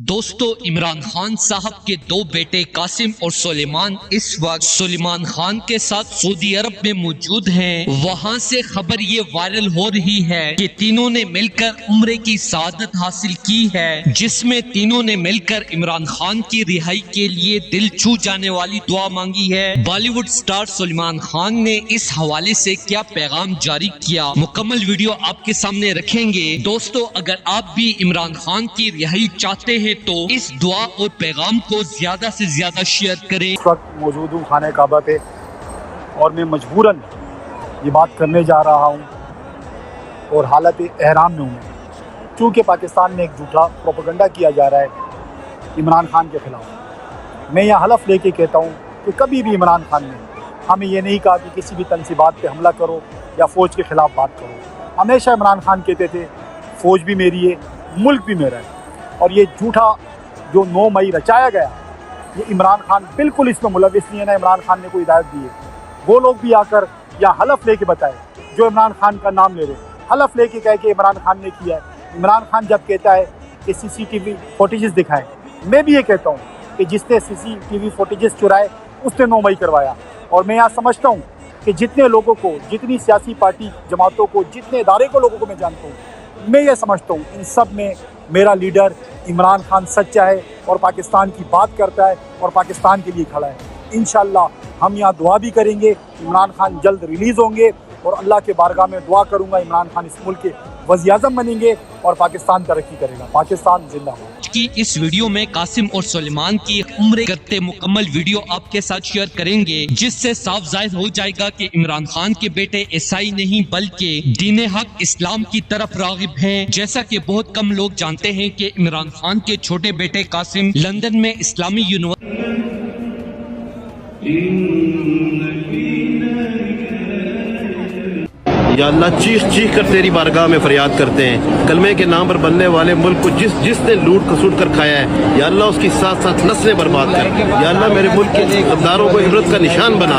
दोस्तों, इमरान खान साहब के दो बेटे कासिम और सुलेमान इस वक्त सुलेमान खान के साथ सऊदी अरब में मौजूद हैं। वहां से खबर ये वायरल हो रही है कि तीनों ने मिलकर उम्रे की सआदत हासिल की है, जिसमें तीनों ने मिलकर इमरान खान की रिहाई के लिए दिल छू जाने वाली दुआ मांगी है। बॉलीवुड स्टार सुलेमान खान ने इस हवाले से क्या पैगाम जारी किया, मुकम्मल वीडियो आपके सामने रखेंगे। दोस्तों, अगर आप भी इमरान खान की रिहाई चाहते हैं तो इस दुआ और पैगाम को ज्यादा से ज्यादा शेयर करें। इस वक्त मौजूद हूँ खाने काबा पे और मैं मजबूरन ये बात करने जा रहा हूँ और हालत एहराम में हूँ, क्योंकि पाकिस्तान में एक झूठा प्रोपेगेंडा किया जा रहा है इमरान खान के ख़िलाफ़। मैं यह हलफ लेके कहता हूँ कि कभी भी इमरान खान ने हमें ये नहीं कहा कि किसी भी तनसीबात पे हमला करो या फ़ौज के ख़िलाफ़ बात करो। हमेशा इमरान खान कहते थे फ़ौज भी मेरी है, मुल्क भी मेरा है। और ये झूठा जो 9 मई रचाया गया, ये इमरान खान बिल्कुल इसमें मुलविस नहीं है, ना इमरान खान ने कोई हिदायत दी है। वो लोग भी आकर या हलफ लेके बताए जो इमरान खान का नाम ले रहे, हलफ लेके कहे कि इमरान खान ने किया है। इमरान खान जब कहता है कि CCTV फुटेजेस दिखाएं, मैं भी ये कहता हूँ कि जिसने CCTV फुटेजेस चुराए उसने 9 मई करवाया। और मैं यहाँ समझता हूँ कि जितने लोगों को, जितनी सियासी पार्टी जमातों को, जितने इदारे को लोगों को मैं जानता हूँ, मैं ये समझता हूँ इन सब में मेरा लीडर इमरान खान सच्चा है और पाकिस्तान की बात करता है और पाकिस्तान के लिए खड़ा है। इंशाअल्लाह हम यहाँ दुआ भी करेंगे, इमरान खान जल्द रिलीज़ होंगे और अल्लाह के बारगाह में दुआ करूँगा इमरान खान इस मुल्क के वज़ीर-ए-आज़म बनेंगे और पाकिस्तान तरक्की करेगा। पाकिस्तान जिंदाबाद। कि इस वीडियो में कासिम और सुलेमान की उम्रे करते मुकम्मल वीडियो आपके साथ शेयर करेंगे, जिससे साफ जाहिर हो जाएगा कि इमरान खान के बेटे ईसाई नहीं बल्कि दीन हक इस्लाम की तरफ रागिब हैं। जैसा कि बहुत कम लोग जानते हैं कि इमरान खान के छोटे बेटे कासिम लंदन में इस्लामी यूनिवर्सिटी या अल्लाह चीख चीख कर तेरी बारगाह में फरियाद करते हैं। कलमे के नाम पर बनने वाले मुल्क को जिसने लूट खसूट कर खाया है, या अल्लाह उसकी साथ साथ नस्लें बर्बाद कर। या अल्लाह मेरे मुल्क के इक़्तिदारों को इबरत का निशान बना।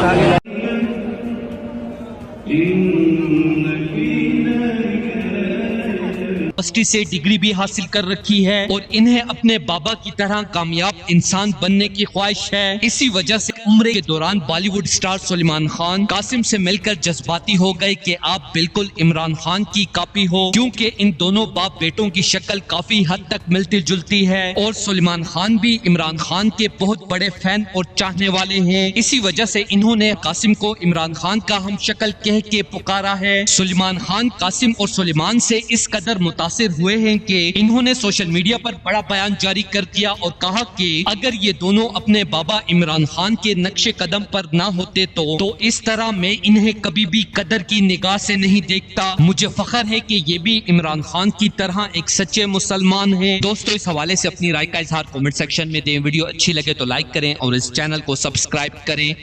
यूनिवर्सिटी से डिग्री भी हासिल कर रखी है और इन्हें अपने बाबा की तरह कामयाब इंसान बनने की ख्वाहिश है। इसी वजह से उम्रे के दौरान बॉलीवुड स्टार सुलेमान खान कासिम से मिलकर जज्बाती हो गए कि आप बिल्कुल इमरान खान की कॉपी हो, क्योंकि इन दोनों बाप बेटों की शक्ल काफी हद तक मिलती जुलती है और सुलेमान खान भी इमरान खान के बहुत बड़े फैन और चाहने वाले हैं। इसी वजह से इन्होंने कासिम को इमरान खान का हम शक्ल कह के पुकारा है। सुलेमान खान कासिम और सुलेमान से इस कदर मुतासिर हुए हैं कि इन्होंने सोशल मीडिया पर बड़ा बयान जारी कर दिया और कहा कि अगर ये दोनों अपने बाबा इमरान खान के नक्शे कदम पर ना होते तो इस तरह मैं इन्हें कभी भी कदर की निगाह से नहीं देखता। मुझे फख्र है कि ये भी इमरान खान की तरह एक सच्चे मुसलमान हैं। दोस्तों, इस हवाले से अपनी राय का इजहार कमेंट सेक्शन में दें। वीडियो अच्छी लगे तो लाइक करें और इस चैनल को सब्सक्राइब करें।